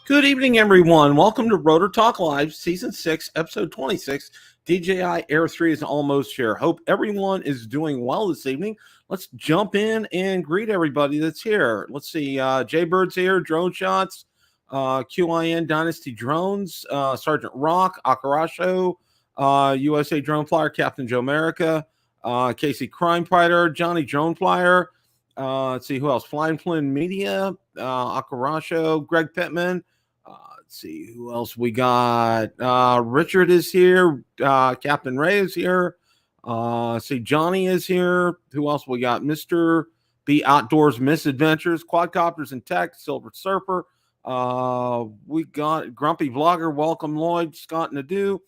Good evening, everyone. Welcome to Rotor Talk Live, Season 6, Episode 26. DJI Air 3 is almost here. Hope everyone is doing well this evening. Let's jump in and greet everybody that's here. Let's see. Jaybird's here, Drone Shots, QIN Dynasty Drones, Sergeant Rock, Akarasho, USA Drone Flyer, Captain Joe America, Casey Crime Fighter, Johnny Drone Flyer. Let's see who else. Flying Flynn Media, Akarasho, Greg Pittman. Let's see who else we got. Richard is here. Captain Ray is here. See, Johnny is here. Who else we got? Mr. B Outdoors Misadventures, Quadcopters and Tech, Silver Surfer. We got Grumpy Vlogger. Welcome, Lloyd, Scott Nadeau,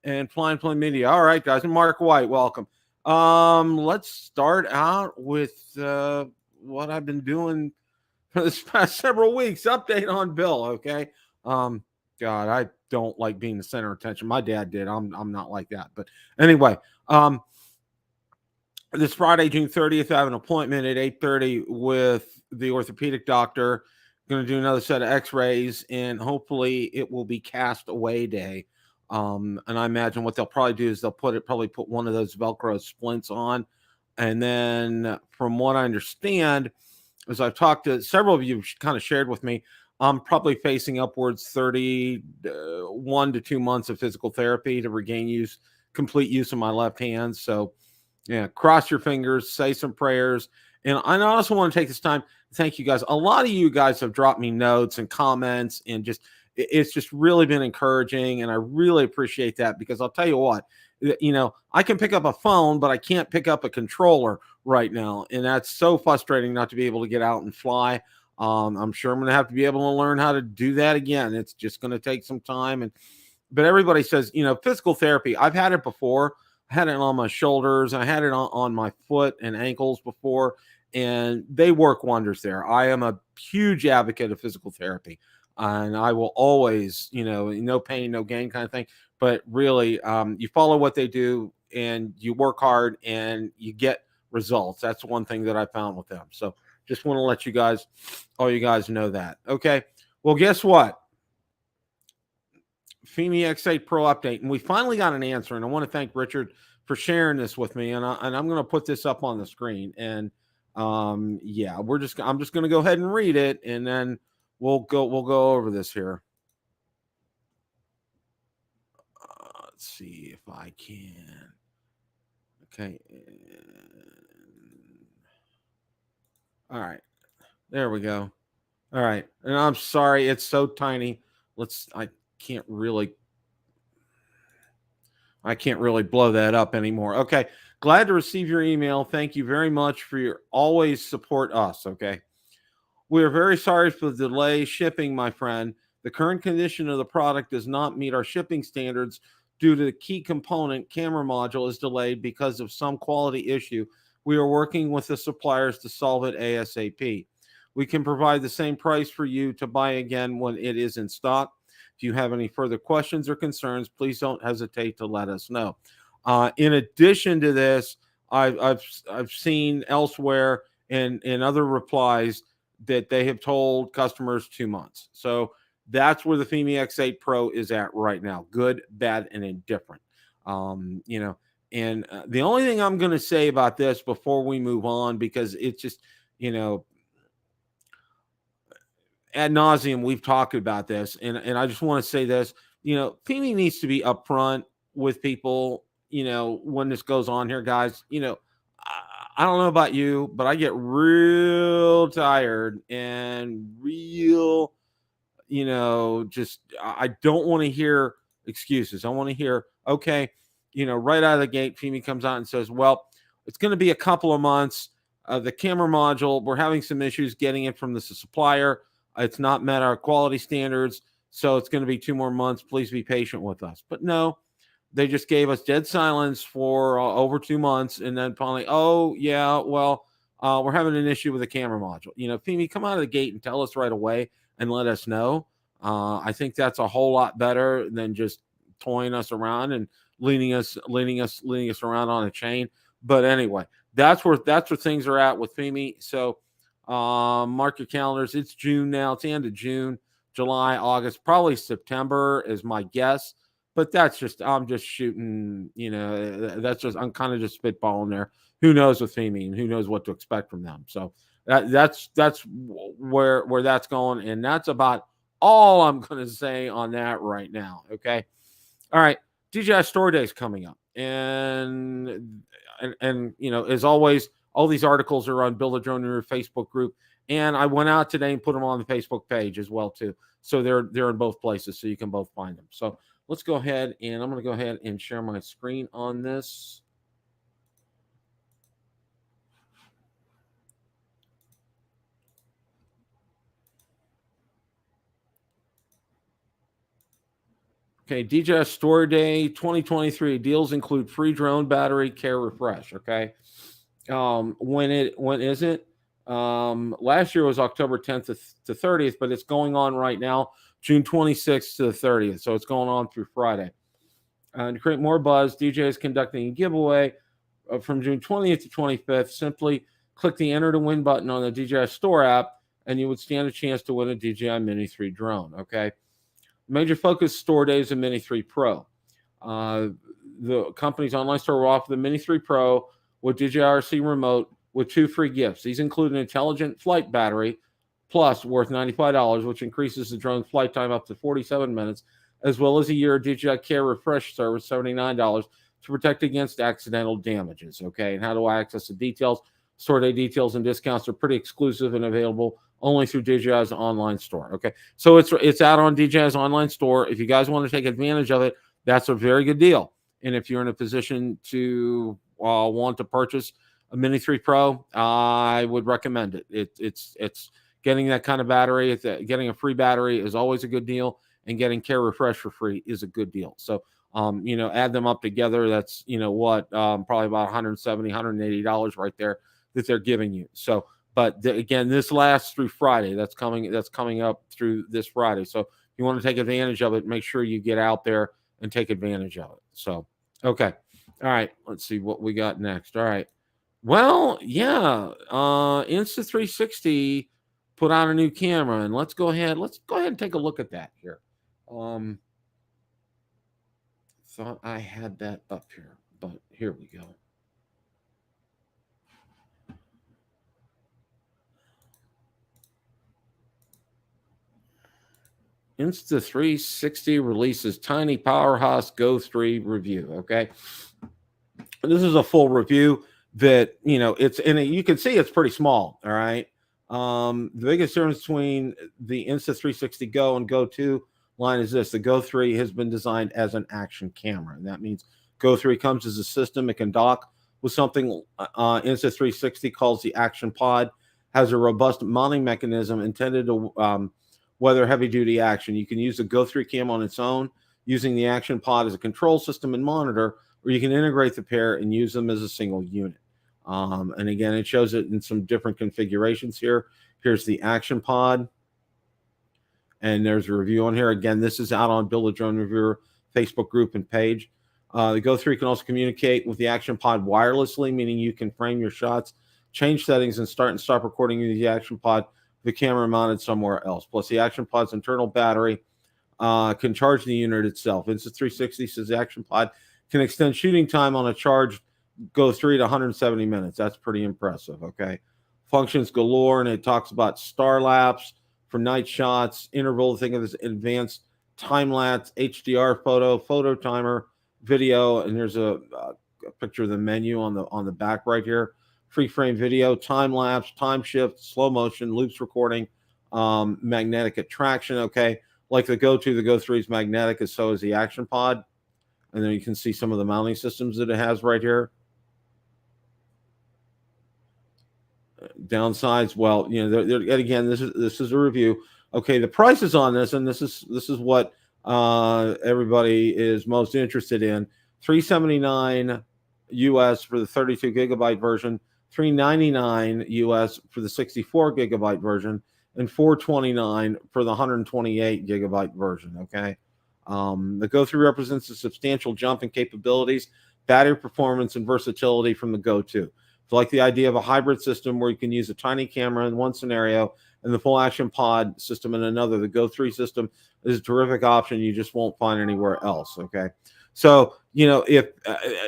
and Flying Flynn Media. All right, guys, and Mark White. Welcome. Let's start out with what I've been doing for this past several weeks. Update on Bill, okay? God, I don't like being the center of attention. My dad did. I'm not like that. But anyway, this Friday, June 30th, I have an appointment at 8:30 with the orthopedic doctor. Going to do another set of x-rays, and hopefully it will be cast away day. And I imagine what they'll probably do is they'll probably put one of those Velcro splints on. And then from what I understand, as I've talked to several of you kind of shared with me, I'm probably facing upwards 1 to 2 months of physical therapy to regain complete use of my left hand. So yeah, cross your fingers, say some prayers. And I also want to take this time to thank you guys. A lot of you guys have dropped me notes and comments, and it's just really been encouraging. And I really appreciate that, because I'll tell you what, I can pick up a phone, but I can't pick up a controller right now. And that's so frustrating not to be able to get out and fly. I'm sure I'm going to have to be able to learn how to do that again. It's just going to take some time. But everybody says, physical therapy, I've had it before. I had it on my shoulders. I had it on my foot and ankles before, and they work wonders there. I am a huge advocate of physical therapy, and I will always, no pain, no gain kind of thing. But really, you follow what they do, and you work hard, and you get results. That's one thing that I found with them. So just want to let all you guys know that. Okay. Well, guess what? FIMI X8 Pro update. And we finally got an answer. And I want to thank Richard for sharing this with me. And I'm going to put this up on the screen. And yeah, I'm just going to go ahead and read it, and then we'll go over this here. Let's see if I can. Okay. All right. There we go. All right. And I'm sorry, it's so tiny. I can't really blow that up anymore. Okay. Glad to receive your email. Thank you very much for your always support us. Okay. We are very sorry for the delay shipping, my friend. The current condition of the product does not meet our shipping standards due to the key component camera module is delayed because of some quality issue. We are working with the suppliers to solve it ASAP. We can provide the same price for you to buy again when it is in stock. If you have any further questions or concerns, please don't hesitate to let us know. In addition to this, I've seen elsewhere in other replies that they have told customers 2 months. So that's where the FIMI X8 Pro is at right now. Good, bad, and indifferent. And the only thing I'm going to say about this before we move on, because it's just, ad nauseum, we've talked about this, and I just want to say this, FIMI needs to be upfront with people, when this goes on here, guys. I don't know about you, but I get real tired and real, I don't want to hear excuses. I want to hear, okay, right out of the gate, FIMI comes out and says, well, it's going to be a couple of months. The camera module, we're having some issues getting it from the supplier. It's not met our quality standards, so it's going to be 2 more months. Please be patient with us. But no, they just gave us dead silence for over 2 months, and then finally, oh, yeah, well, we're having an issue with the camera module. FIMI, come out of the gate and tell us right away and let us know. I think that's a whole lot better than just toying us around and leading us around on a chain. But anyway, that's where things are at with FIMI. So mark your calendars. It's June now. It's the end of June July, August, probably September is my guess. But I'm just shooting, I'm kind of just spitballing there. Who knows with Femi and who knows what to expect from them. So that's where that's going. And that's about all I'm going to say on that right now. Okay. All right. DJI Store Day is coming up. And as always, all these articles are on Build a Drone Reviewer Facebook group. And I went out today and put them on the Facebook page as well, too. So they're in both places, so you can both find them. So let's go ahead, and I'm going to go ahead and share my screen on this. Okay, DJI Store Day 2023 deals include free drone battery care refresh. Okay, when is it? Last year was October 10th to 30th, but it's going on right now, June 26th to the 30th. So it's going on through Friday. To create more buzz, DJI is conducting a giveaway from June 20th to 25th. Simply click the Enter to Win button on the DJI Store app, and you would stand a chance to win a DJI Mini 3 drone. Okay. Major focus store days of Mini 3 Pro. The company's online store will offer the Mini 3 Pro with DJI RC remote with 2 free gifts. These include an intelligent flight battery plus worth $95, which increases the drone's flight time up to 47 minutes, as well as a year of DJI Care Refresh service, $79, to protect against accidental damages. Okay, and how do I access the details? Store day details and discounts are pretty exclusive and available only through DJI's online store. Okay, so it's out on DJI's online store. If you guys want to take advantage of it, that's a very good deal. And if you're in a position to want to purchase a Mini 3 Pro, I would recommend it. It's getting that kind of battery. Getting a free battery is always a good deal, and getting Care Refresh for free is a good deal. So add them up together. That's probably about $170, $180 right there that they're giving you. So. But again, this lasts through Friday. That's coming up through this Friday. So if you want to take advantage of it, make sure you get out there and take advantage of it. So, okay. All right. Let's see what we got next. All right. Well, yeah. Insta360 put out a new camera, and let's go ahead and take a look at that here. Thought I had that up here, but here we go. Insta360 releases Tiny Powerhouse Go 3 review. Okay. This is a full review that, you can see it's pretty small. All right. The biggest difference between the Insta360 Go and Go 2 line is this: the Go 3 has been designed as an action camera. And that means Go 3 comes as a system. It can dock with something Insta360 calls the Action Pod, has a robust mounting mechanism intended to weather heavy-duty action. You can use the Go 3 cam on its own, using the Action Pod as a control system and monitor, or you can integrate the pair and use them as a single unit. And again, it shows it in some different configurations here. Here's the Action Pod, and there's a review on here. Again, this is out on Build a Drone Reviewer Facebook group and page. The Go 3 can also communicate with the Action Pod wirelessly, meaning you can frame your shots, change settings, and start and stop recording using the Action Pod, the camera mounted somewhere else. Plus, the Action Pod's internal battery can charge the unit itself. Insta360 says the Action Pod can extend shooting time on a charged Go 3 to 170 minutes. That's pretty impressive. Okay, functions galore, and it talks about star lapse for night shots, interval. Think of this advanced time lapse, HDR photo timer, video, and there's a picture of the menu on the back right here. Free frame video, time lapse, time shift, slow motion, loops recording, magnetic attraction. Okay, like the Go 2, the Go 3 is magnetic, and so is the Action Pod. And then you can see some of the mounting systems that it has right here. Downsides, well, again, this is a review. Okay, the prices on this, and this is what everybody is most interested in: $379 US for the 32 gigabyte version, $399 US for the 64 gigabyte version, and $429 for the 128 gigabyte version. Okay, the Go 3 represents a substantial jump in capabilities, battery performance, and versatility from the Go 2. So like the idea of a hybrid system where you can use a tiny camera in one scenario and the full action pod system in another. The Go 3 system is a terrific option. You just won't find anywhere else. Okay. So, if,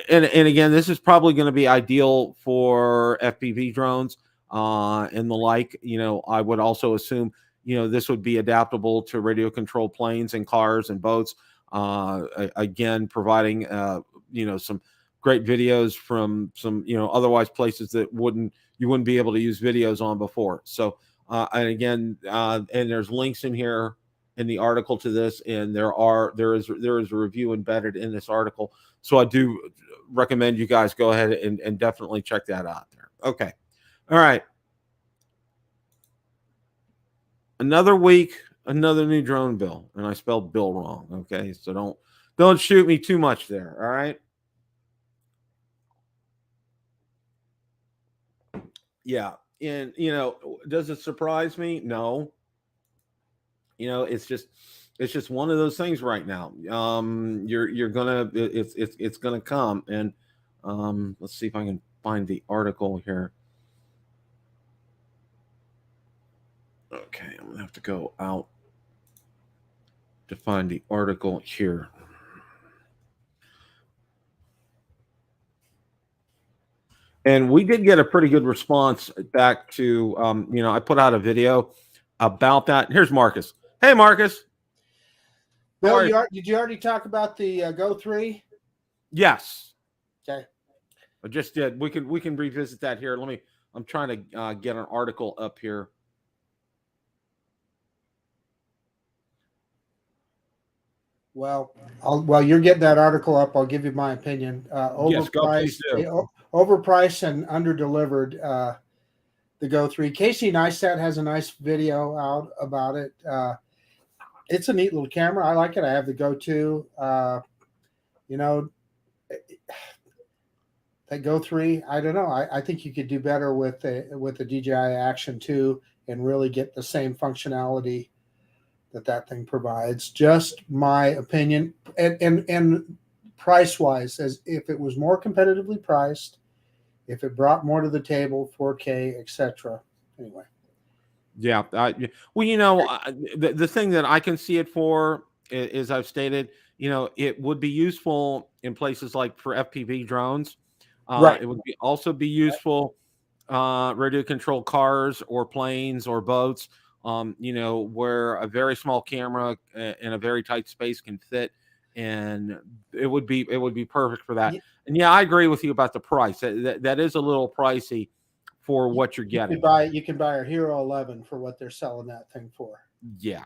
and again, this is probably going to be ideal for FPV drones and the like. I would also assume, this would be adaptable to radio controlled planes and cars and boats. Again, providing, some great videos from some, otherwise places that you wouldn't be able to use videos on before. So, and again, and there's links in here in the article to this, and there is a review embedded in this article. So I do recommend you guys go ahead and definitely check that out there. Okay. All right. Another week, another new drone bill, and I spelled bill wrong. Okay. So don't shoot me too much there. All right. Yeah. And does it surprise me? No. It's just one of those things right now. You're gonna it's gonna come. And let's see if I can find the article here. Okay, I'm gonna have to go out to find the article here. And we did get a pretty good response back to, I put out a video about that. Here's Marcus. Hey, Marcus. Bill, did you already talk about the Go 3? Yes. Okay. I just did. We can revisit that here. I'm trying to get an article up here. Well, while you're getting that article up, I'll give you my opinion. Overpriced and underdelivered. The Go 3. Casey Neistat has a nice video out about it. It's a neat little camera. I like it. I have the Go 2. That Go 3, I don't know. I think you could do better with the DJI Action 2 and really get the same functionality that thing provides. Just my opinion. And price wise, as if it was more competitively priced, if it brought more to the table, 4K, etc. Anyway. Yeah. The thing that I can see it for is I've stated, it would be useful in places like for FPV drones. Right. It would also be useful radio controlled cars or planes or boats. Where a very small camera in a very tight space can fit, and it would be perfect for that. Yeah. And yeah, I agree with you about the price. That is a little pricey for what you're getting. You can buy a Hero 11 for what they're selling that thing for. Yeah.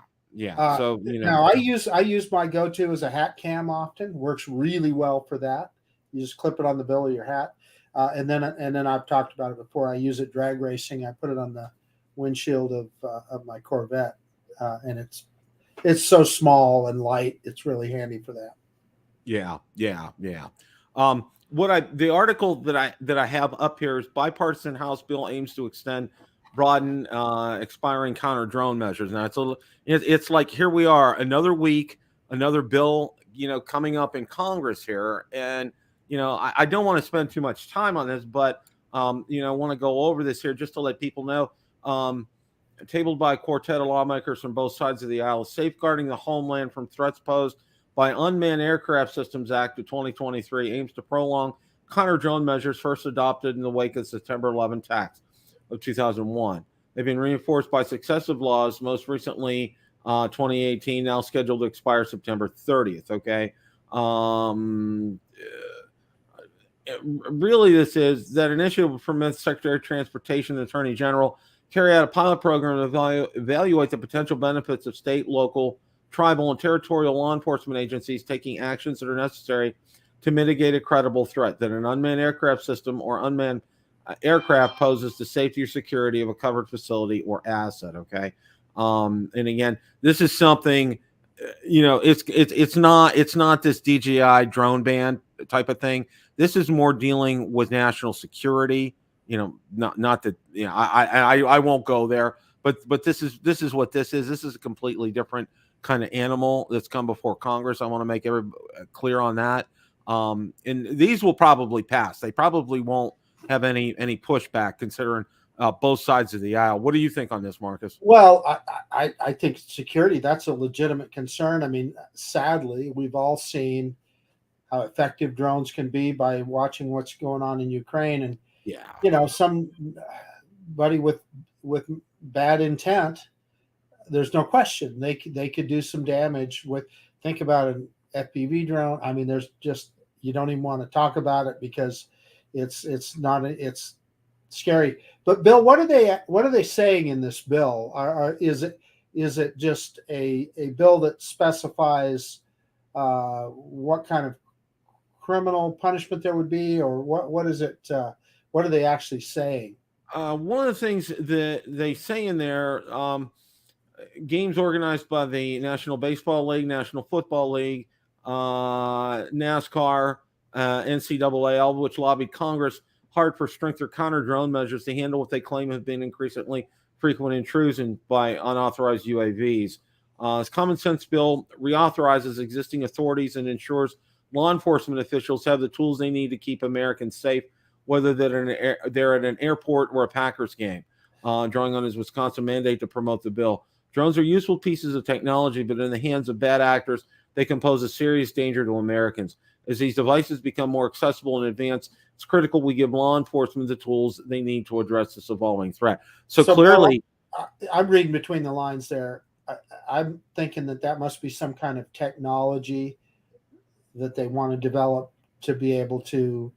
So now I use my Go 2 as a hat cam often. Works really well for that. You just clip it on the bill of your hat, and then I've talked about it before. I use it drag racing. I put it on the windshield of my Corvette, and it's so small and light. It's really handy for that. Yeah. The article that I have up here is bipartisan House bill aims to broaden expiring counter drone measures. Now it's like, here we are, another week, another bill, coming up in Congress here, and I don't want to spend too much time on this, but I want to go over this here just to let people know. Tabled by a quartet of lawmakers from both sides of the aisle, Safeguarding the Homeland from Threats Posed by Unmanned Aircraft Systems Act of 2023 aims to prolong counter drone measures first adopted in the wake of the September 11 attacks of 2001. They've been reinforced by successive laws, most recently 2018, now scheduled to expire September 30th. Okay. Really, this is that initiative permits Secretary of Transportation and Attorney General carry out a pilot program to evaluate the potential benefits of state, local, tribal, and territorial law enforcement agencies taking actions that are necessary to mitigate a credible threat that an unmanned aircraft system or unmanned aircraft poses to safety or security of a covered facility or asset. Okay. And again, this is something, it's not this DJI drone ban type of thing. This is more dealing with national security. Not that, I won't go there, but this is what this is. This is a completely different kind of animal that's come before Congress. I want to make everybody clear on that. And these will probably pass. They probably won't have any pushback, considering both sides of the aisle. What do you think on this, Marcus? Well, I think security, that's a legitimate concern. I mean, sadly, we've all seen how effective drones can be by watching what's going on in Ukraine. And, Yeah. somebody with bad intent, there's no question they could do some damage with, think about an FPV drone. I mean, there's just, you don't even want to talk about it because it's scary. But Bill, what are they saying in this bill? Is it just a bill that specifies what kind of criminal punishment there would be, or what is it? What are they actually saying? One of the things that they say in there, games organized by the National Baseball League, National Football League, NASCAR, NCAA, all of which lobbied Congress hard for stricter counter drone measures to handle what they claim have been increasingly frequent intrusion by unauthorized UAVs. This common sense bill reauthorizes existing authorities and ensures law enforcement officials have the tools they need to keep Americans safe, whether they're at an airport or a Packers game, drawing on his Wisconsin mandate to promote the bill. Drones are useful pieces of technology, but in the hands of bad actors, they can pose a serious danger to Americans. As these devices become more accessible and advanced, it's critical we give law enforcement the tools they need to address this evolving threat. So clearly, I'm reading between the lines there. I'm thinking that must be some kind of technology that they want to develop to be able to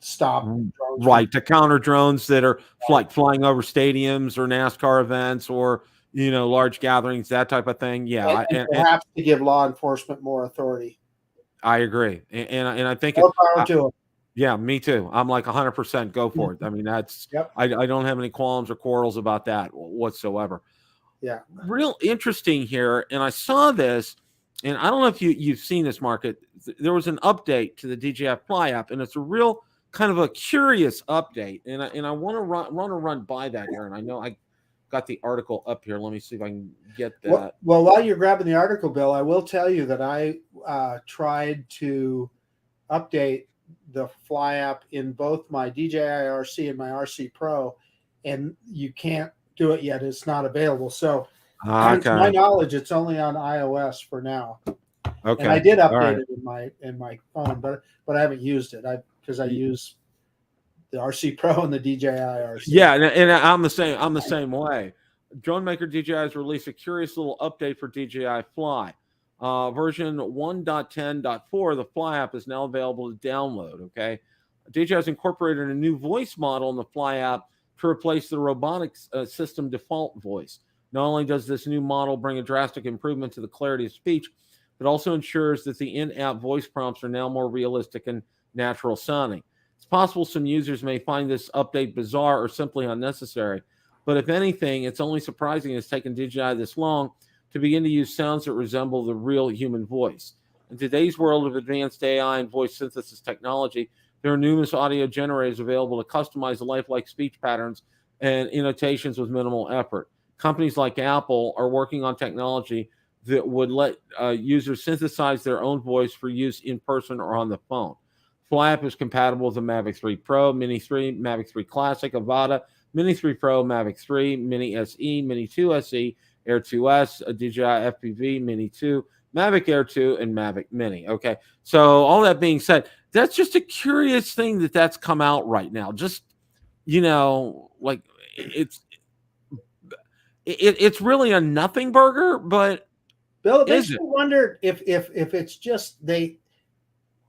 stop drones. Right, to counter drones that are flying over stadiums or NASCAR events or large gatherings, that type of thing. Yeah, and perhaps to give law enforcement more authority. I agree, and I think more power to them. Yeah, me too. I'm like 100% go for it. I mean, that's I don't have any qualms or quarrels about that whatsoever. Yeah, real interesting here, and I saw this, and I don't know if you've seen this, Market. There was an update to the DJI Fly app, and it's a real kind of a curious update, and I want to run by that here, and I know I got the article up here. Let me see if I can get that. Well, while you're grabbing the article, Bill, I will tell you that I tried to update the Fly app in both my DJI RC and my RC Pro, and you can't do it yet. It's not available. So, to my knowledge, it's only on iOS for now. Okay. And I did update it in my phone, but I haven't used it because I use the RC Pro and the DJI RC. Yeah, and I'm the same. I'm the same way. Drone maker DJI has released a curious little update for DJI Fly. Version 1.10.4, the Fly app is now available to download. Okay, DJI has incorporated a new voice model in the Fly app to replace the robotics system default voice. Not only does this new model bring a drastic improvement to the clarity of speech, but also ensures that the in-app voice prompts are now more realistic and natural sounding. It's possible some users may find this update bizarre or simply unnecessary, but if anything, it's only surprising it's taken DJI this long to begin to use sounds that resemble the real human voice. In today's world of advanced AI and voice synthesis technology, there are numerous audio generators available to customize the lifelike speech patterns and annotations with minimal effort. Companies like Apple are working on technology that would let users synthesize their own voice for use in person or on the phone. Fly app is compatible with the Mavic 3 Pro, Mini 3, Mavic 3 Classic, Avata, Mini 3 Pro, Mavic 3, Mini SE, Mini 2 SE, Air 2S, a DJI FPV, Mini 2, Mavic Air 2, and Mavic Mini. Okay, so all that being said, that's just a curious thing that's come out right now. Just, like it's really a nothing burger, but Bill, it makes me wonder if it's just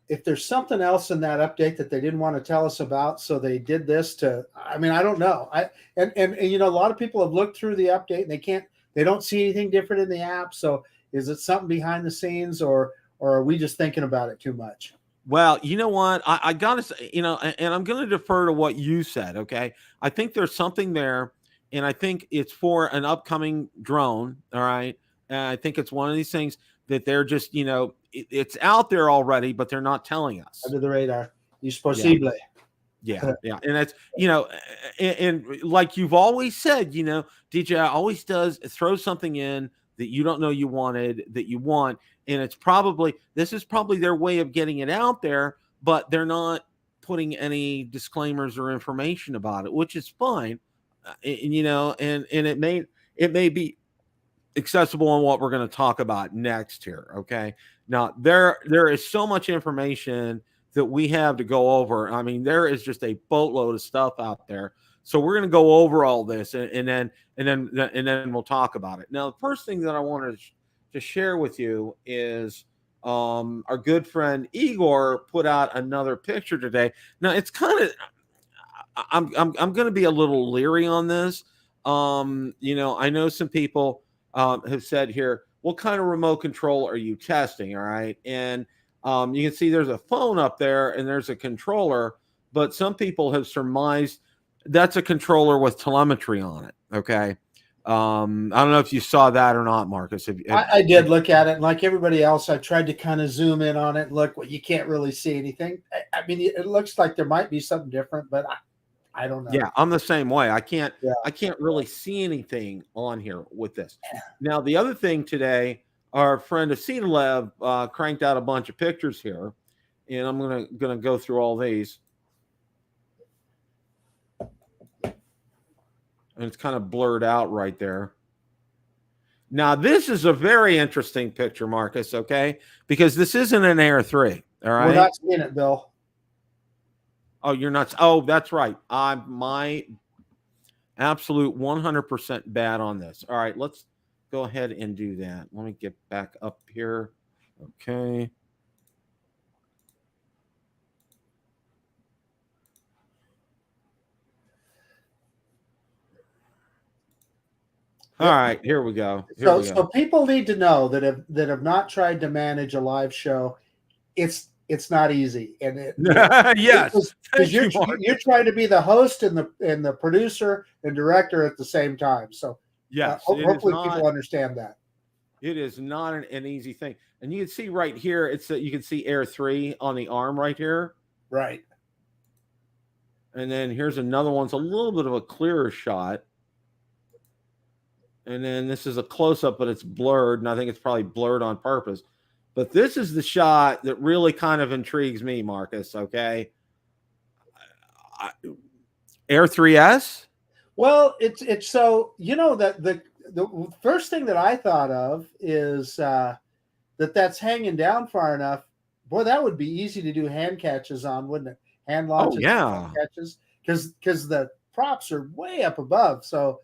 if there's something else in that update that they didn't want to tell us about, so they did this to. I mean, I don't know. And a lot of people have looked through the update and they don't see anything different in the app. So is it something behind the scenes, or are we just thinking about it too much? Well, you know what? I gotta say, and I'm going to defer to what you said. Okay, I think there's something there, and I think it's for an upcoming drone. All right, and I think it's one of these things that they're just, it's out there already, but they're not telling us under the radar. It's possible. Yeah, and that's and like you've always said, DJI always does throw something in that you don't know you wanted, that you want, and this is probably their way of getting it out there, but they're not putting any disclaimers or information about it, which is fine. And, you know, and it may be accessible on what we're going to talk about next here. Okay. Now there is so much information that we have to go over. I mean, there is just a boatload of stuff out there. So we're going to go over all this and then we'll talk about it. Now, the first thing that I wanted to share with you is our good friend Igor put out another picture today. Now it's kind of I'm going to be a little leery on this. You know, I know some people have said here, what kind of remote control are you testing? All right. And you can see there's a phone up there and there's a controller, but some people have surmised that's a controller with telemetry on it. Okay. I don't know if you saw that or not, Marcus. I did look at it, and like everybody else, I tried to kind of zoom in on it and look. Well, you can't really see anything. I mean, it looks like there might be something different, but I don't know. Yeah, I'm the same way. I can't really see anything on here with this. Now, the other thing today, our friend Acetalev cranked out a bunch of pictures here, and I'm gonna go through all these. And it's kind of blurred out right there. Now, this is a very interesting picture, Marcus, okay? Because this isn't an Air 3, all right? We're not seeing it, Bill. Oh, you're not. Oh, that's right. I'm my absolute 100% bad on this. All right, let's go ahead and do that. Let me get back up here. Okay. All right, here we go. So people need to know that have not tried to manage a live show, it's not easy, and yes, because you're trying to be the host and the producer and director at the same time. So yes, hopefully people understand that it is not an easy thing. And you can see right here, you can see Air 3 on the arm right here, right? And then here's another one. It's a little bit of a clearer shot. And then this is a close-up, but it's blurred, and I think it's probably blurred on purpose. But this is the shot that really kind of intrigues me, Marcus, okay? Air 3S? Well, it's so, you know, that the first thing that I thought of is that's hanging down far enough. Boy, that would be easy to do hand catches on, wouldn't it? Hand launches, hand catches, because the props are way up above. So,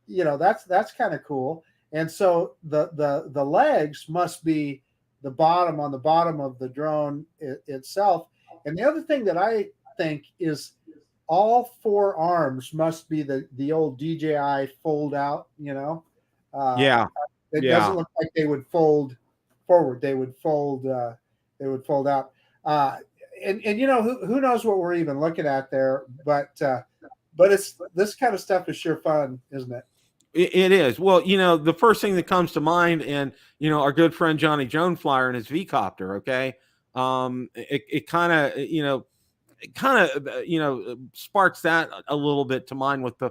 you know, that's kind of cool. And so the legs must be the bottom on the bottom of the drone itself. And the other thing that I think is all four arms must be the old DJI fold out, you know. It doesn't look like they would fold forward. They would fold out. And you know, who knows what we're even looking at there, but it's this kind of stuff is sure fun, isn't it? It is. Well, you know, the first thing that comes to mind, and you know, our good friend Johnny Joneflyer and his V-copter. Okay, it kind of sparks that a little bit to mind with the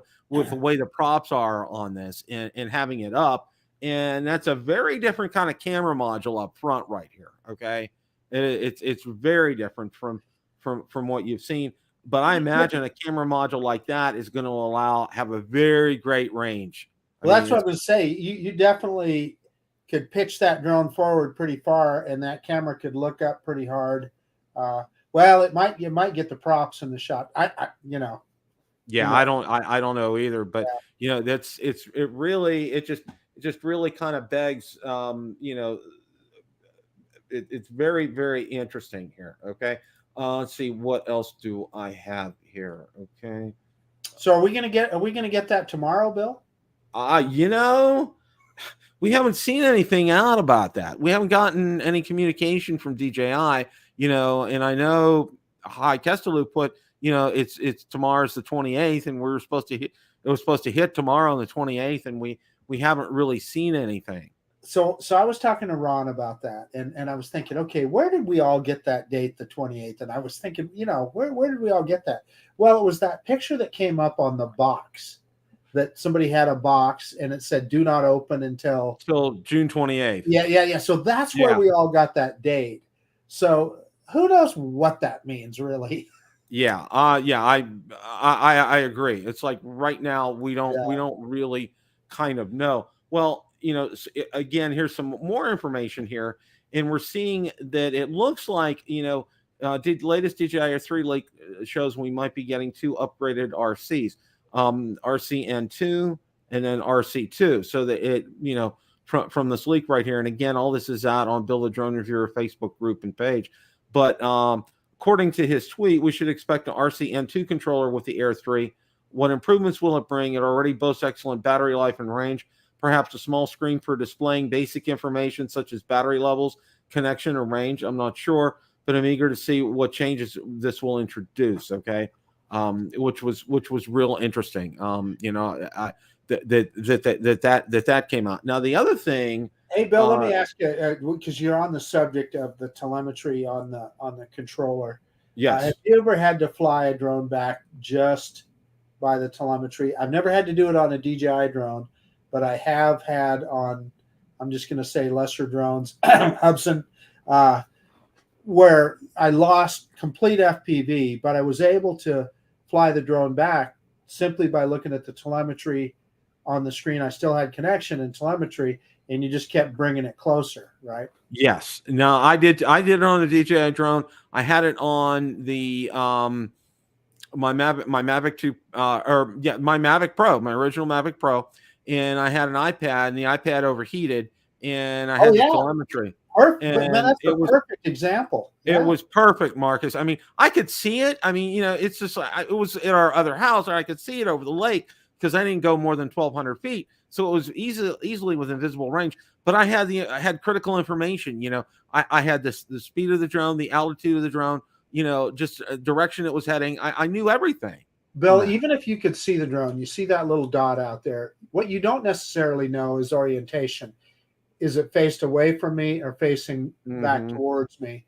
way the props are on this and having it up, and that's a very different kind of camera module up front right here. Okay, it's very different from what you've seen. But I imagine a camera module like that is going to have a very great range. Well, that's what I was say. You definitely could pitch that drone forward pretty far, and that camera could look up pretty hard. Well, you might get the props in the shot. I you know. Yeah, I don't know either, but you know, it just really kind of begs, you know, it's very, very interesting here. Okay. Let's see, what else do I have here? Okay. So are we gonna get that tomorrow, Bill? You know, we haven't seen anything out about that. We haven't gotten any communication from DJI, you know, and I know Hi Kestalu put, you know, it's tomorrow's the 28th, and it was supposed to hit tomorrow on the 28th, and we haven't really seen anything. So I was talking to Ron about that, and I was thinking, okay, where did we all get that date, the 28th? And I was thinking, you know, where did we all get that? Well, it was that picture that came up on the box, that somebody had a box and it said do not open until June 28th. Yeah. So that's where we all got that date. So who knows what that means, really? Yeah, I agree. It's like right now we don't really kind of know. Well, again, here's some more information here, and we're seeing that it looks like latest DJI Air 3 leak shows we might be getting two upgraded RCs, RCN2 and then RC2, so that it from this leak right here, and again, all this is out on Build a Drone Reviewer Facebook group and page, but according to his tweet, we should expect an RCN2 controller with the Air 3. What improvements will it bring? It already boasts excellent battery life and range, perhaps a small screen for displaying basic information such as battery levels, connection, or range. I'm not sure, but I'm eager to see what changes this will introduce. Okay, which was real interesting. That came out. Now the other thing. Hey, Bill, let me ask you, because you're on the subject of the telemetry on the controller. Yes. Have you ever had to fly a drone back just by the telemetry? I've never had to do it on a DJI drone, but I have had on, I'm just going to say lesser drones, Hubsan, where I lost complete FPV, but I was able to fly the drone back simply by looking at the telemetry on the screen. I still had connection and telemetry, and you just kept bringing it closer, right? Yes. No, I did it on the DJI drone. I had it on the my Mavic 2 my Mavic Pro, my original Mavic Pro, and I had an iPad, and the iPad overheated, and I had the telemetry. Perfect. And that's a perfect example. Yeah. It was perfect, Marcus. I mean, I could see it. I mean, it's just like it was at our other house, and I could see it over the lake because I didn't go more than 1,200 feet. So it was easily within visible range, but I had critical information. I had the speed of the drone, the altitude of the drone, just direction it was heading. I knew everything. Bill, even if you could see the drone, you see that little dot out there. What you don't necessarily know is orientation. Is it faced away from me or facing back towards me?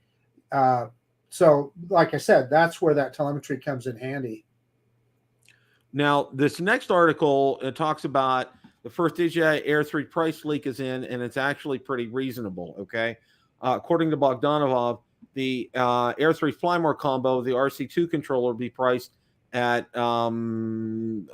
So, like I said, that's where that telemetry comes in handy. Now, this next article, it talks about the first DJI Air 3 price leak is in, and it's actually pretty reasonable, okay? According to Bogdanov, the Air 3 Flymore combo, the RC2 controller, will be priced at 12.94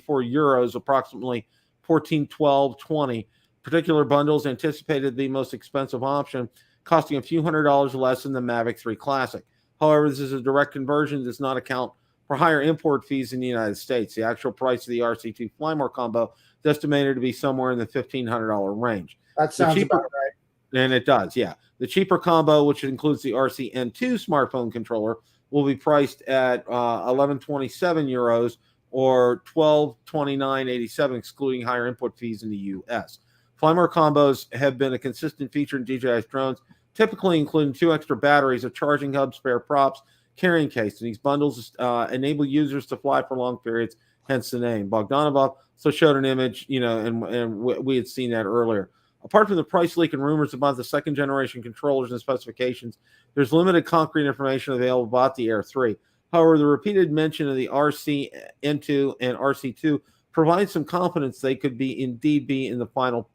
euros, approximately 14.12.20. Particular bundles anticipated the most expensive option, costing a few $100s less than the Mavic 3 Classic. However, this is a direct conversion, does not account for higher import fees in the United States. The actual price of the RC2 Flymore combo is estimated to be somewhere in the $1,500 range. That sounds about right. And it does, yeah. The cheaper combo, which includes the RCN2 smartphone controller, will be priced at 11.27 euros or 12.29.87, excluding higher input fees in the U.S. Flymore combos have been a consistent feature in DJI's drones, typically including 2 extra batteries, a charging hub, spare props, carrying case, and these bundles enable users to fly for long periods, hence the name. Bogdanov also showed an image, and we had seen that earlier. Apart from the price leak and rumors about the second generation controllers and specifications, there's limited concrete information available about the Air 3. However, the repeated mention of the RCN2 and RC2 provides some confidence they could indeed be in the final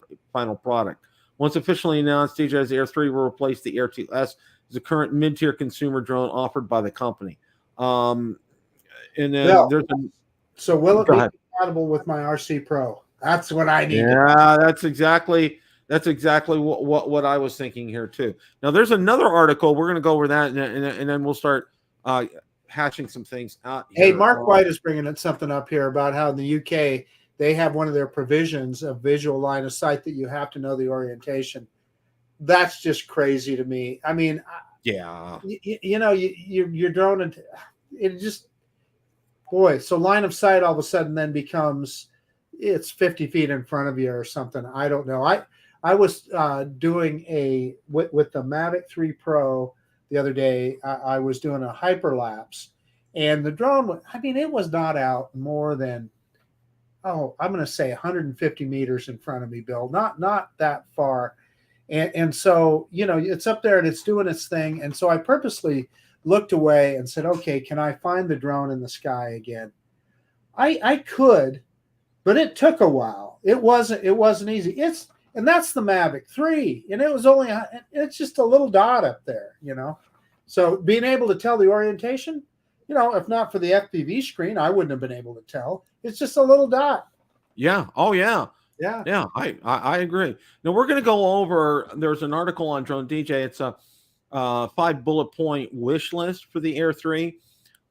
product. Once officially announced, DJI's Air 3 will replace the Air 2S as the current mid-tier consumer drone offered by the company. And then so will it be compatible with my RC Pro? That's what I need. Yeah, that's exactly what I was thinking here too. Now, there's another article. We're going to go over that, and then we'll start hashing some things out. Hey, Mark White is bringing something up here about how in the UK they have one of their provisions of visual line of sight that you have to know the orientation. That's just crazy to me. I mean, yeah, you're drone, and it just, boy. So line of sight all of a sudden then becomes it's 50 feet in front of you or something. I don't know. I was doing with the Mavic 3 Pro the other day. I was doing a hyperlapse, and the drone, it was not out more than, I'm going to say 150 meters in front of me, Bill. Not that far. And so, it's up there and it's doing its thing. And so I purposely looked away and said, okay, can I find the drone in the sky again? I could, but it took a while. It wasn't easy. And that's the Mavic 3. And it's just a little dot up there, So being able to tell the orientation, if not for the FPV screen, I wouldn't have been able to tell. It's just a little dot. Yeah. Oh, yeah. Yeah. Yeah. I agree. Now we're going to go over. There's an article on Drone DJ. It's a 5 bullet point wish list for the Air 3.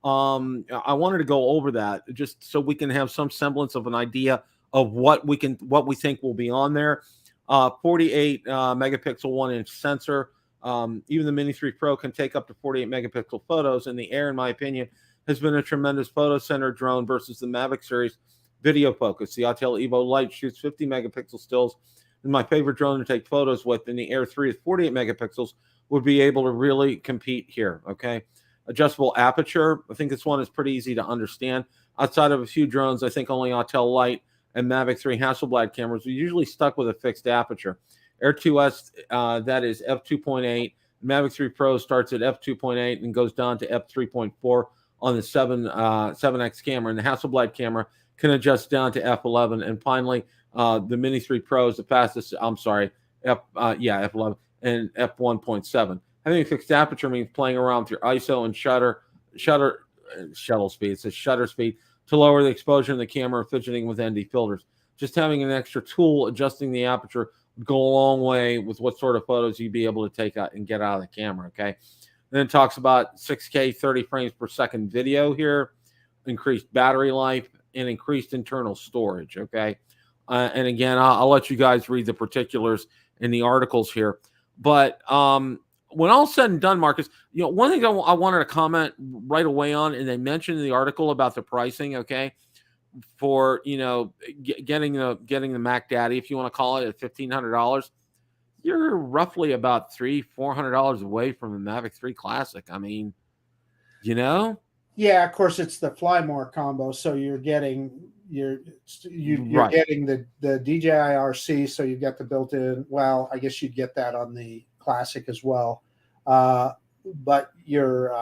I wanted to go over that just so we can have some semblance of an idea of what we think will be on there. 48 megapixel 1-inch sensor. Even the Mini 3 Pro can take up to 48 megapixel photos. And the Air, in my opinion, has been a tremendous photo center drone versus the Mavic series video focus. The Autel Evo Lite shoots 50 megapixel stills. And my favorite drone to take photos with, and the Air 3 is 48 megapixels, would be able to really compete here. Okay. Adjustable aperture. I think this one is pretty easy to understand. Outside of a few drones, I think only Autel Lite and Mavic 3 Hasselblad cameras are usually stuck with a fixed aperture. Air 2S, that is f2.8. Mavic 3 Pro starts at f2.8 and goes down to f3.4 on the 7X camera. And the Hasselblad camera can adjust down to f11. And finally, the Mini 3 Pro is the fastest. I'm sorry, f11 and f1.7. Having a fixed aperture means playing around with your ISO and shuttle speed. It says shutter speed to lower the exposure in the camera, fidgeting with ND filters. Just having an extra tool adjusting the aperture would go a long way with what sort of photos you'd be able to take out and get out of the camera. Okay. Then it talks about 6K 30 frames per second video here, increased battery life, and increased internal storage. Okay. And again, I'll let you guys read the particulars in the articles here. But when all said and done, Marcus, one thing I wanted to comment right away on, and they mentioned in the article about the pricing, okay, for getting the Mac Daddy, if you want to call it, at $1,500, you're roughly about $300-$400 away from the Mavic 3 Classic. I mean, Yeah, of course it's the Fly More combo, so you're getting you're Right. getting the DJI RC, so you've got the built-in. Well, I guess you'd get that on the Classic as well, but you're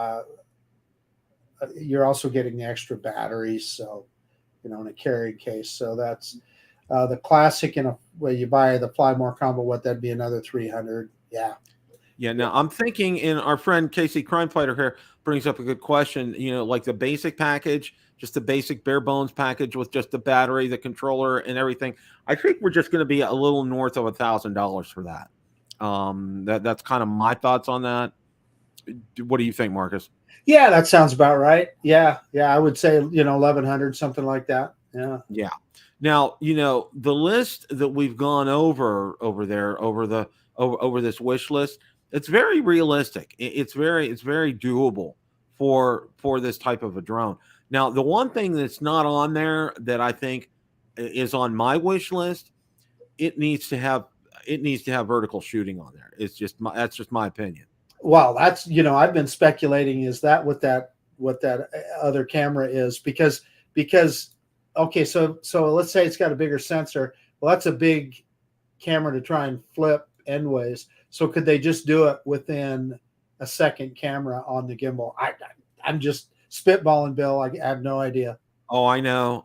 also getting the extra batteries, so in a carrying case. So that's the Classic. You buy the Fly More combo, what that'd be another $300. Yeah. Now I'm thinking, and our friend Casey Crime Fighter here brings up a good question. Like the basic package, just the basic bare bones package with just the battery, the controller, and everything. I think we're just going to be a little north of $1,000 for that. That's kind of my thoughts on that. What do you think, Marcus? Yeah, that sounds about right. Yeah, I would say 1,100, something like that. Yeah. Yeah. Now the list that we've gone over there over this wish list. It's very realistic. It's very doable for this type of a drone. Now, the one thing that's not on there that I think is on my wish list, it needs to have vertical shooting on there. That's just my opinion. Well, that's I've been speculating, is that what that other camera is, because okay, so let's say it's got a bigger sensor. Well, that's a big camera to try and flip endways. So could they just do it within a second camera on the gimbal? I'm just spitballing, Bill. I have no idea. Oh, I know.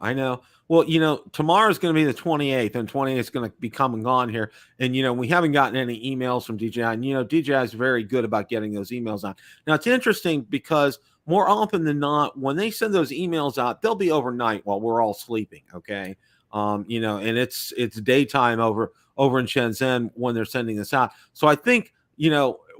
Well, tomorrow's going to be the 28th, and 28th is going to be come and gone here. And, we haven't gotten any emails from DJI. And, DJI is very good about getting those emails out. Now, it's interesting because more often than not, when they send those emails out, they'll be overnight while we're all sleeping. Okay. And it's daytime over in Shenzhen when they're sending this out. So I think,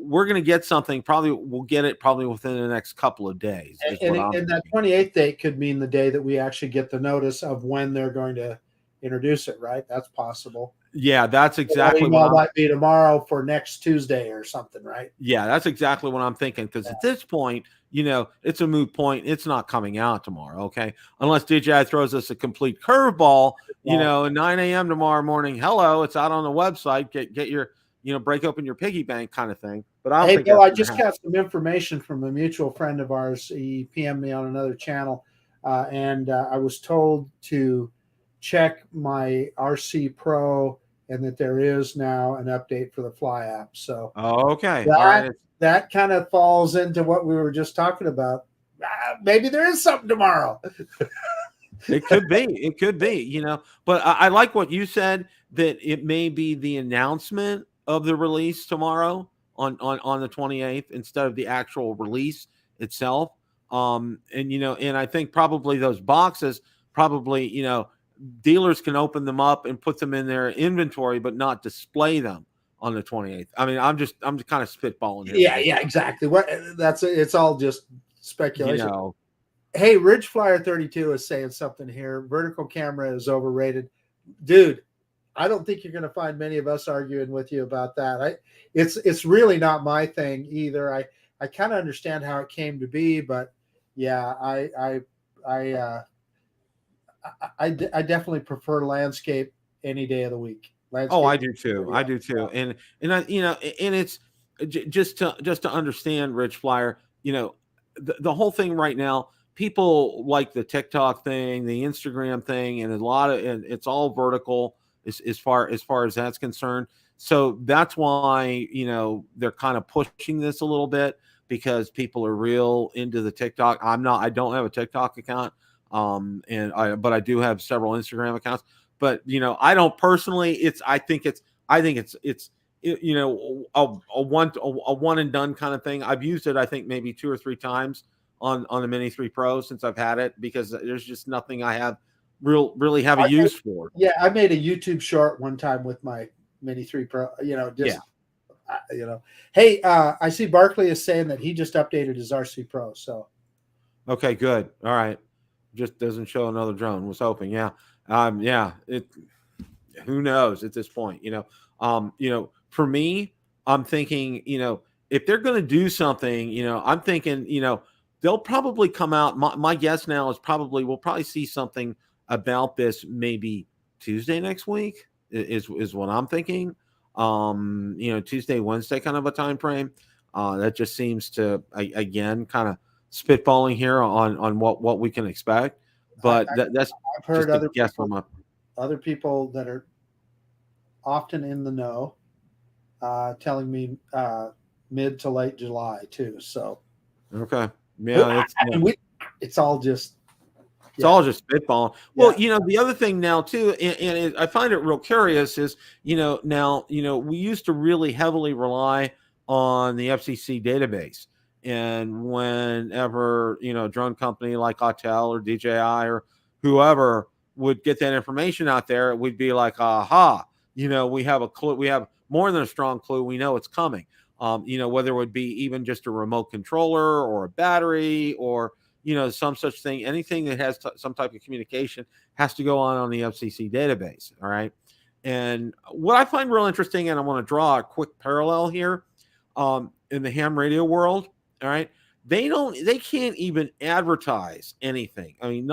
we're going to get something. We'll get it within the next couple of days. And that 28th date could mean the day that we actually get the notice of when they're going to introduce it, right? That's possible. Yeah, that's exactly what might be tomorrow for next Tuesday or something, right? Yeah, that's exactly what I'm thinking. Because at this point, it's a moot point. It's not coming out tomorrow, okay? Unless DJI throws us a complete curveball, at 9 a.m. tomorrow morning. Hello, it's out on the website. Get your, break open your piggy bank kind of thing. But I don't think Bill, I just got some information from a mutual friend of ours. He PM'd me on another channel, and I was told to check my RC Pro, and that there is now an update for the Fly app. So, okay, that kind of falls into what we were just talking about. Maybe there is something tomorrow. It could be, But I like what you said, that it may be the announcement of the release tomorrow on the 28th instead of the actual release itself. And and I think probably those boxes, probably, dealers can open them up and put them in their inventory, but not display them on the 28th. I mean, I'm just kind of spitballing here. Yeah, yeah, exactly. It's all just You speculation. know, Hey, Ridge Flyer 32 is saying something here. Vertical camera is overrated. Dude, I don't think you're going to find many of us arguing with you about that. It's really not my thing either. I kind of understand how it came to be, but yeah, I definitely prefer landscape any day of the week. oh, I Landscape. do too. I do too. And I, and it's just to understand, Rich Flyer, the whole thing right now, people like the TikTok thing, the Instagram thing, and and it's all vertical as far as that's concerned. So that's why, they're kind of pushing this a little bit, because people are real into the TikTok. I don't have a TikTok account. But I do have several Instagram accounts. But I don't personally. I think it's a one and done kind of thing. I've used it, I think, maybe 2 or 3 times on the Mini 3 Pro since I've had it, because there's just nothing I have really have a use for. Yeah, I made a YouTube short one time with my Mini 3 Pro. Hey, I see Barkley is saying that he just updated his RC Pro. So okay, good. All right, just doesn't show another drone. Was hoping, yeah. Who knows at this point, for me, I'm thinking, if they're going to do something, I'm thinking, they'll probably come out. My guess now is we'll probably see something about this maybe Tuesday next week is what I'm thinking. Tuesday, Wednesday kind of a time frame. That just seems to, again, kind of spitballing here on what we can expect. But that's I've heard just other people that are often in the know telling me mid to late July too. So okay, yeah, it's all just all just spitballing. Well, the other thing now too, and I find it real curious is, now we used to really heavily rely on the FCC database. And whenever, a drone company like Autel or DJI or whoever would get that information out there, we'd be like, aha, we have a clue. We have more than a strong clue. We know it's coming. Whether it would be even just a remote controller or a battery or, some such thing, anything that has some type of communication has to go on the FCC database. All right. And what I find real interesting, and I want to draw a quick parallel here, in the ham radio world. All right. They can't even advertise anything. I mean,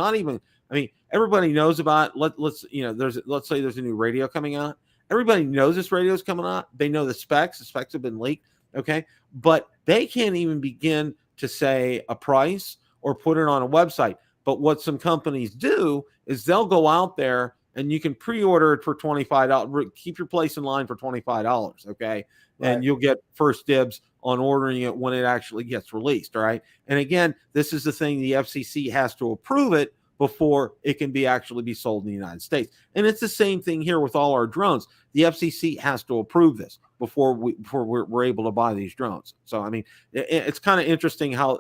everybody knows about, let's say there's a new radio coming out. Everybody knows this radio is coming out. They know the specs. The specs have been leaked. Okay. But they can't even begin to say a price or put it on a website. But what some companies do is they'll go out there and you can pre-order it for $25. Keep your place in line for $25. Okay. Right. And you'll get first dibs on ordering it when it actually gets released. All right. And again, this is the thing, the FCC has to approve it before it can actually be sold in the United States. And it's the same thing here with all our drones. The FCC has to approve this before we're able to buy these drones. So, I mean, it's kind of interesting how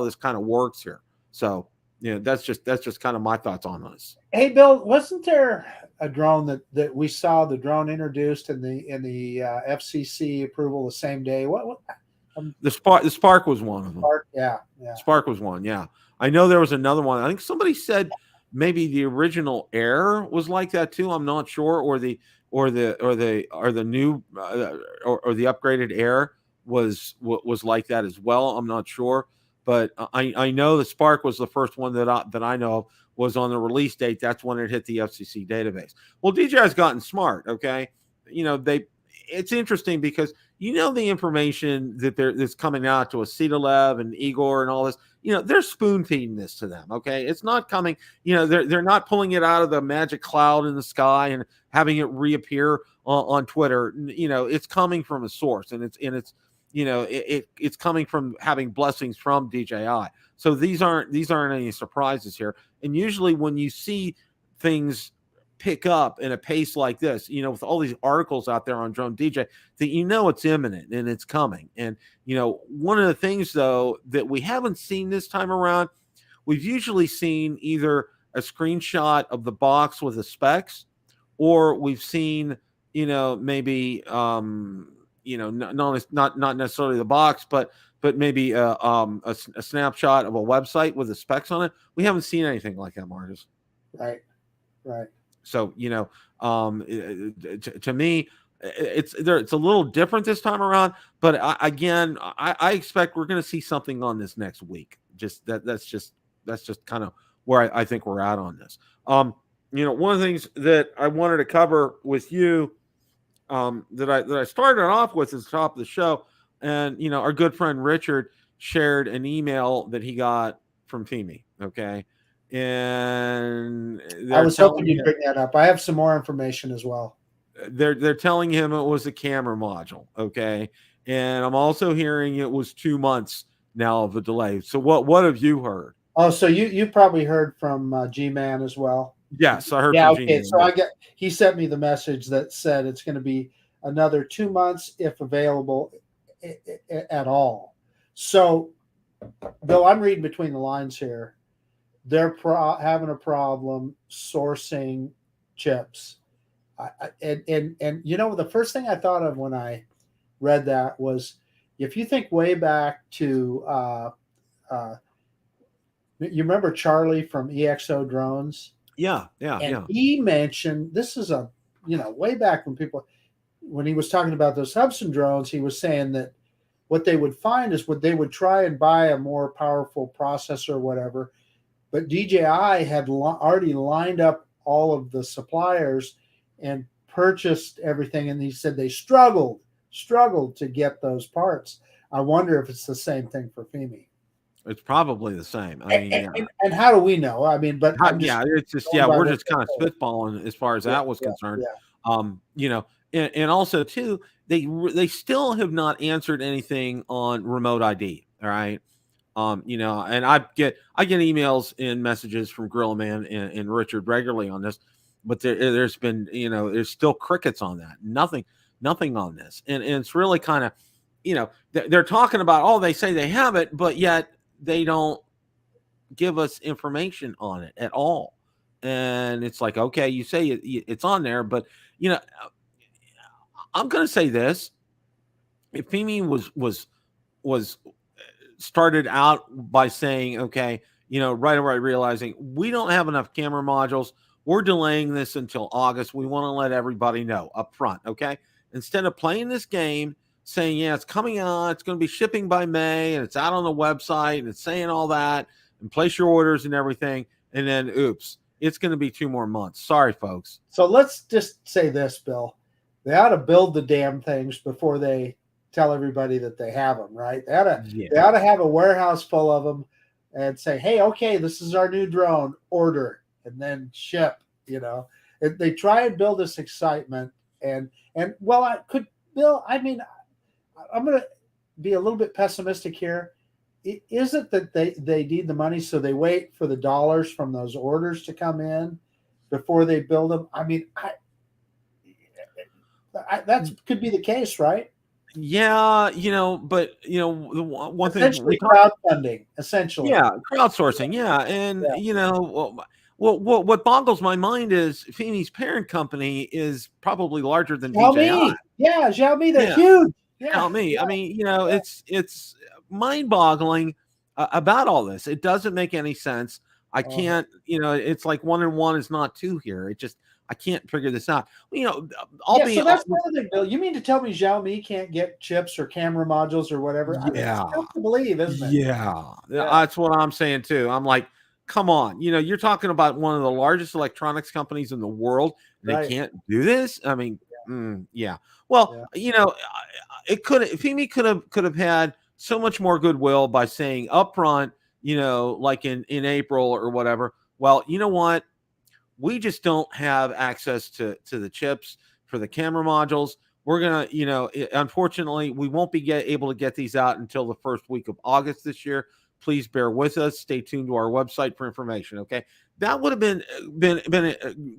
this kind of works here. So, that's just kind of my thoughts on this. Hey, Bill, wasn't there a drone that we saw the drone introduced in the FCC approval the same day? The Spark was one of them. Yeah. Spark was one. Yeah. I know there was another one. I think somebody said maybe the original Air was like that too. I'm not sure, or the new or the upgraded Air was like that as well. I'm not sure, but I know the Spark was the first one that I know of was on the release date. That's when it hit the FCC database. Well, DJI's gotten smart. Okay, it's interesting because the information that's coming out to Acetalev and Igor and all this, they're spoon feeding this to them. Okay. It's not coming, they're not pulling it out of the magic cloud in the sky and having it reappear on Twitter. It's coming from a source, and it's coming from having blessings from DJI. So these aren't any surprises here. And usually when you see things pick up in a pace like this, with all these articles out there on Drone DJ, that it's imminent and it's coming. And one of the things though that we haven't seen this time around, we've usually seen either a screenshot of the box with the specs, or we've seen maybe not necessarily the box, but maybe a snapshot of a website with the specs on it. We haven't seen anything like that, Marcus. Right. So to me, it's a little different this time around. But I expect we're going to see something on this next week. That's just kind of where I think we're at on this. One of the things that I wanted to cover with you, that I started off with at the top of the show, and our good friend Richard shared an email that he got from FIMI. Okay. And I was hoping you'd bring that up. I have some more information as well. They're telling him it was a camera module. Okay. And I'm also hearing it was 2 months now of a delay. So what have you heard? Oh, so you probably heard from G-Man as well. Yes, I heard. Yeah. From Okay. G-Man. So he sent me the message that said it's going to be another 2 months if available at all. So, though I'm reading between the lines here, they're having a problem sourcing chips. And the first thing I thought of when I read that was, if you think way back to, you remember Charlie from EXO Drones? Yeah. He mentioned, this is way back when he was talking about those Hubsan drones, he was saying that what they would find is they would try and buy a more powerful processor or whatever, but DJI had already lined up all of the suppliers and purchased everything. And he said they struggled to get those parts. I wonder if it's the same thing for FIMI. It's probably the same. I mean, and how do we know? I mean, but we're just kind of spitballing as far as that was concerned. Yeah. And also too, they still have not answered anything on remote ID. All right. And I get emails and messages from Gorilla Man and Richard regularly on this, but there's been, there's still crickets on that. Nothing on this. And it's really kind of, they're talking about, they say they have it, but yet they don't give us information on it at all. And it's like, okay, you say it's on there, but I'm going to say this: if FIMI was started out by saying, okay, right away realizing we don't have enough camera modules, we're delaying this until August. We want to let everybody know up front, okay? Instead of playing this game, saying, yeah, it's coming out, it's going to be shipping by May, and it's out on the website, and it's saying all that, and place your orders and everything, and then, oops, it's going to be 2 more months. Sorry, folks. So let's just say this, Bill. They ought to build the damn things before they tell everybody that they have them, right? They ought to have a warehouse full of them and say, hey, okay, this is our new drone, order, and then ship. They try and build this excitement, and Bill, I mean, I'm going to be a little bit pessimistic here. Is it that they need the money, so they wait for the dollars from those orders to come in before they build them? I mean, that could be the case, right? Yeah, but the one thing, crowdfunding, essentially. Yeah, crowdsourcing. Yeah, and what boggles my mind is FIMI's parent company is probably larger than DJI. Yeah, Xiaomi, they're huge. Yeah. Xiaomi. I mean, it's mind-boggling about all this. It doesn't make any sense. I can't. It's like 1 and 1 is not 2 here. I can't figure this out. So that's another thing, Bill. You mean to tell me Xiaomi can't get chips or camera modules or whatever? Yeah. It's tough to believe, isn't it? Yeah. That's what I'm saying too. I'm like, come on. You're talking about one of the largest electronics companies in the world. They can't do this. I mean, yeah. Well, FIMI could have had so much more goodwill by saying upfront, like in April or whatever. Well, you know what? We just don't have access to the chips for the camera modules. We're going to, unfortunately, we won't be able to get these out until the first week of August this year. please bear with us. Stay tuned to our website for information. Okay, that would have been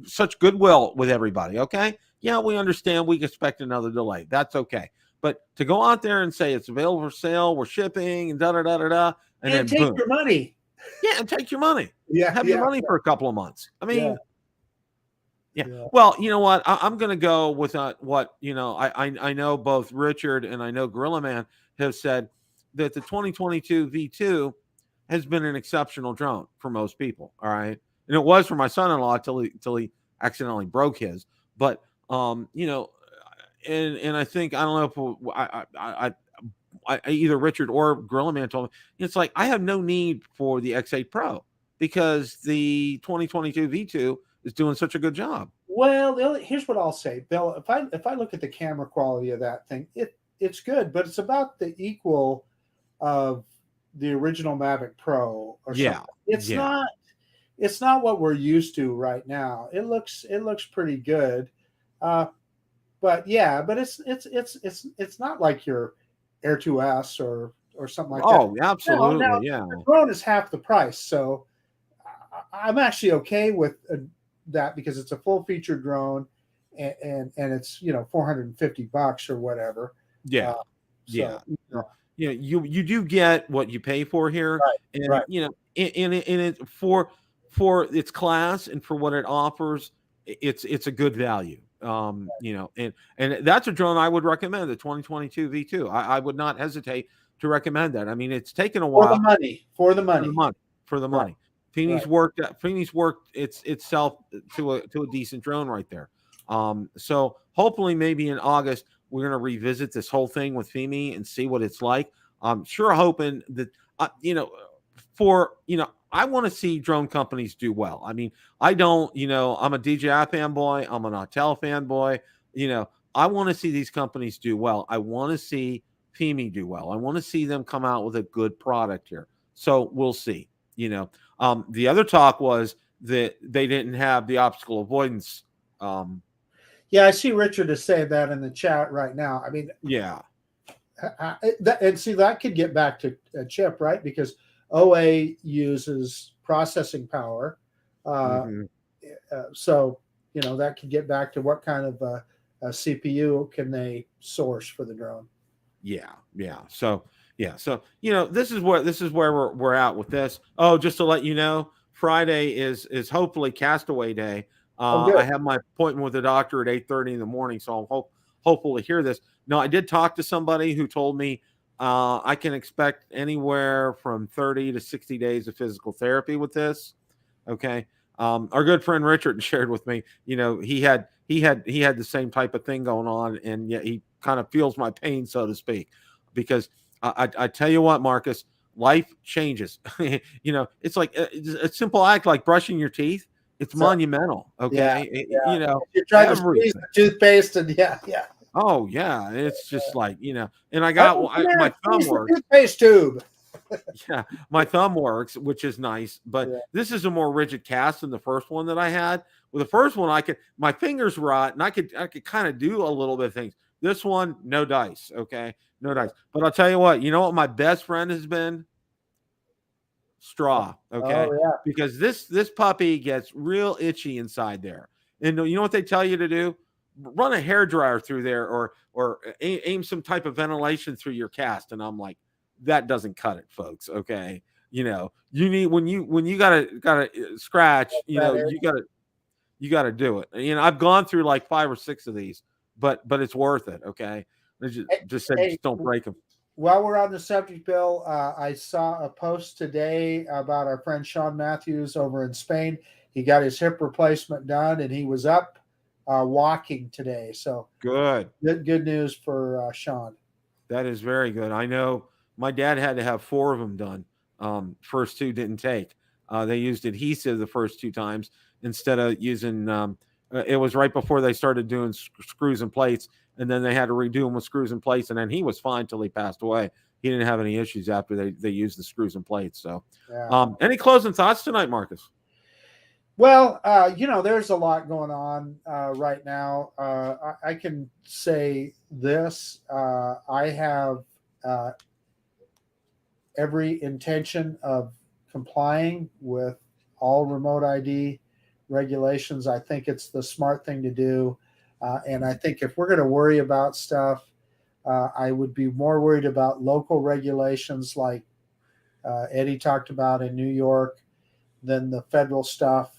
such goodwill with everybody. Okay, yeah, we understand. We expect another delay. That's okay. But to go out there and say it's available for sale, we're shipping, and da da da da da, and then take boom, your money. yeah, and take your money. Yeah, Have your money for a couple of months. I mean, yeah. Well, you know what? I'm going to go with what I know both Richard and I know Gorilla Man have said that the 2022 V2 has been an exceptional drone for most people. All right, and it was for my son-in-law till he accidentally broke his. But and I think I don't know if I either Richard or Gorilla Man told me it's like I have no need for the X8 Pro because the 2022 V2 is doing such a good job. Well, here's what I'll say, Bill. If I look at the camera quality of that thing, it's good, but it's about the equal of the original Mavic Pro or something. It's not what we're used to right now. It looks pretty good. But it's not like your Air 2S or something like that. Oh, absolutely. Yeah. The drone is half the price. So I'm actually okay with that because it's a full feature drone and it's, $450 or whatever. Yeah. You do get what you pay for here. Right. And, in it for its class and for what it offers, it's a good value. And that's a drone I would recommend, the 2022 V2. I would not hesitate to recommend that. I mean, it's taken a while for the money. Feeney's worked itself to a decent drone right there. So hopefully maybe in August we're going to revisit this whole thing with Femi and see what it's like. I'm sure hoping that I want to see drone companies do well. I mean, I'm a DJI fanboy. I'm an Autel fanboy. I want to see these companies do well. I want to see Femi do well. I want to see them come out with a good product here. So we'll see. The other talk was that they didn't have the obstacle avoidance. Yeah, I see Richard is saying that in the chat right now. I mean, yeah. And see, that could get back to a chip, right? Because OA uses processing power. So, that could get back to what kind of a CPU can they source for the drone. Yeah. So this is where we're at with this. Oh, just to let you know, Friday is hopefully Castaway Day. I have my appointment with the doctor at 8:30 in the morning, so I'm hopeful to hear this. No, I did talk to somebody who told me I can expect anywhere from 30 to 60 days of physical therapy with this. Okay. Our good friend Richard shared with me, he had the same type of thing going on, and yet he kind of feels my pain, so to speak, because I tell you what, Marcus, life changes. It's like a simple act like brushing your teeth. It's monumental. Okay. You try to squeeze the toothpaste and yeah. Oh yeah. It's just like, and I got my thumb works. Toothpaste tube. Yeah, my thumb works, which is nice, but this is a more rigid cast than the first one that I had. With the first one, my fingers were out and I could kind of do a little bit of things. This one, no dice. Okay. No dice. But I'll tell you what my best friend has been? Straw. Okay. Oh, yeah. Because this puppy gets real itchy inside there. And you know what they tell you to do? Run a hairdryer through there or aim some type of ventilation through your cast. And I'm like, that doesn't cut it, folks. Okay. You need, when you gotta scratch, you gotta do it. I've gone through like 5 or 6 of these, but it's worth it. Okay. Just don't break them. While we're on the subject, Bill, I saw a post today about our friend Sean Matthews over in Spain. He got his hip replacement done and he was up walking today. So good news for Sean. That is very good. I know my dad had to have 4 of them done. First 2 didn't take. They used adhesive the first 2 times instead of using it was right before they started doing screws and plates, and then they had to redo them with screws and plates, and then he was fine till he passed away. He didn't have any issues after they used the screws and plates. So any closing thoughts tonight, Marcus? Well, there's a lot going on right now. I can say this. I have every intention of complying with all remote ID regulations. I think it's the smart thing to do. And I think if we're going to worry about stuff, I would be more worried about local regulations like Eddie talked about in New York than the federal stuff.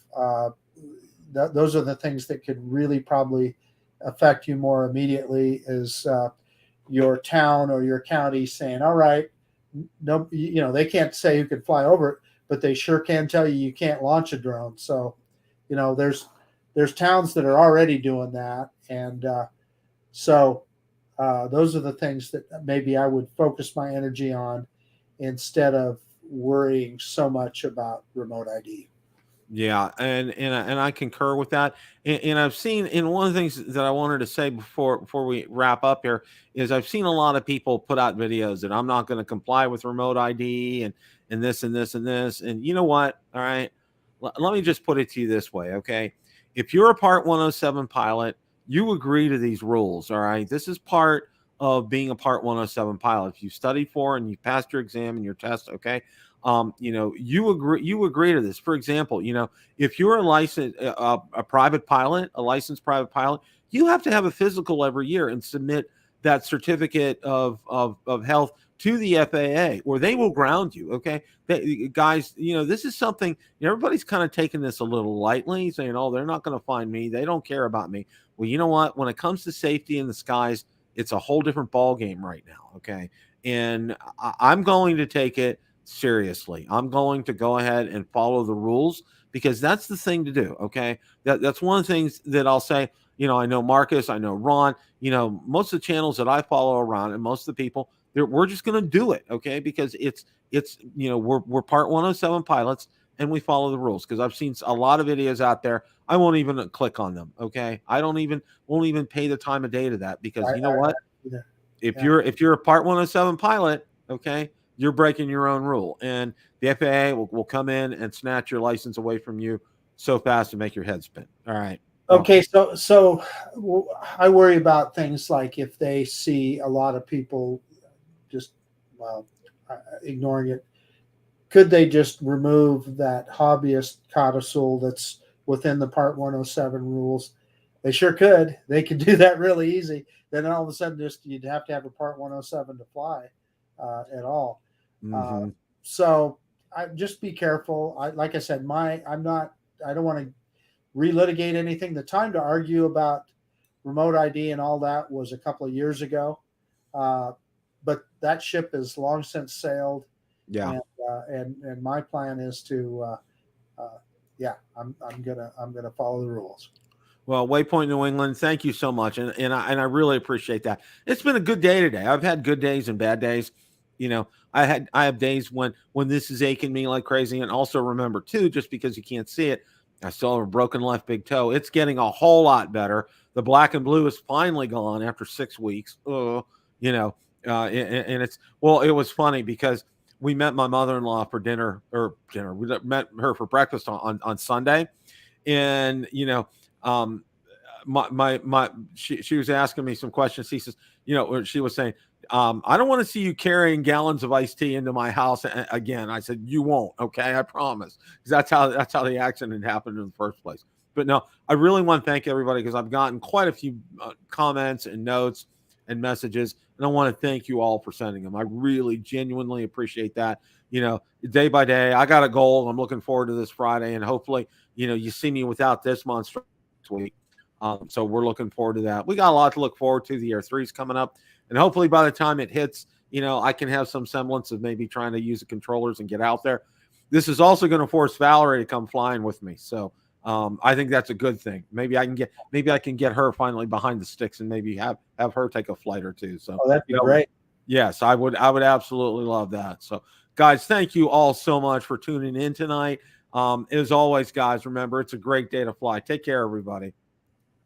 Those are the things that could really probably affect you more immediately, is your town or your county saying, all right, no, they can't say who can fly over it, but they sure can tell you can't launch a drone. So, there's towns that are already doing that. And so those are the things that maybe I would focus my energy on instead of worrying so much about remote ID. Yeah, and I concur with that. And I've seen, and one of the things that I wanted to say before we wrap up here is I've seen a lot of people put out videos that I'm not going to comply with remote ID and this and this and this. And you know what? All right, let me just put it to you this way, okay? If you're a Part 107 pilot, you agree to these rules. All right, this is part of being a Part 107 pilot. If you studied for and you passed your exam and your test, okay. You agree to this. For example, if you're a licensed, a private pilot, a licensed private pilot, you have to have a physical every year and submit that certificate of health to the FAA, or they will ground you. Okay, guys, this is something everybody's kind of taking this a little lightly, saying, "Oh, they're not going to find me. They don't care about me." Well, you know what? When it comes to safety in the skies, it's a whole different ball game right now. Okay, and I'm going to take it seriously. I'm going to go ahead and follow the rules because that's the thing to do. Okay. That's one of the things that I'll say. I know Marcus, I know Ron, most of the channels that I follow around and most of the people, we're just going to do it. Okay. Because it's, we're Part 107 pilots and we follow the rules. Cause I've seen a lot of videos out there. I won't even click on them. Okay. Won't even pay the time of day to that because what? If you're a Part 107 pilot, okay, you're breaking your own rule, and the FAA will come in and snatch your license away from you so fast to make your head spin. All right. Okay. So I worry about things like if they see a lot of people just, ignoring it, could they just remove that hobbyist codicil that's within the Part 107 rules? They sure could. They could do that really easy. Then all of a sudden, you'd have to have a Part 107 to fly at all. Mm-hmm. So just be careful. Like I said, I don't want to relitigate anything. The time to argue about remote ID and all that was a couple of years ago. But that ship is long since sailed. Yeah. And my plan is to, I'm gonna follow the rules. Well, Waypoint New England, thank you so much, and I really appreciate that. It's been a good day today. I've had good days and bad days. I have days when this is aching me like crazy, and also remember too, just because you can't see it, I still have a broken left big toe. It's getting a whole lot better. The black and blue is finally gone after 6 weeks. And it's it was funny because we met my mother-in-law for dinner. We met her for breakfast on Sunday, and she was asking me some questions. He says, she was saying, I don't want to see you carrying gallons of iced tea into my house again. I said, you won't. Okay. I promise. Because that's how the accident happened in the first place. But no, I really want to thank everybody because I've gotten quite a few comments and notes and messages. And I want to thank you all for sending them. I really genuinely appreciate that. Day by day, I got a goal. I'm looking forward to this Friday, and hopefully, you see me without this monster next week. So we're looking forward to that. We got a lot to look forward to. The Air 3 is coming up, and hopefully by the time it hits, I can have some semblance of maybe trying to use the controllers and get out there. This is also going to force Valerie to come flying with me. So I think that's a good thing. Maybe I can get her finally behind the sticks and maybe have her take a flight or two. So that'd be great. Yes, I would absolutely love that. So guys, thank you all so much for tuning in tonight. As always, guys, remember, it's a great day to fly. Take care, everybody.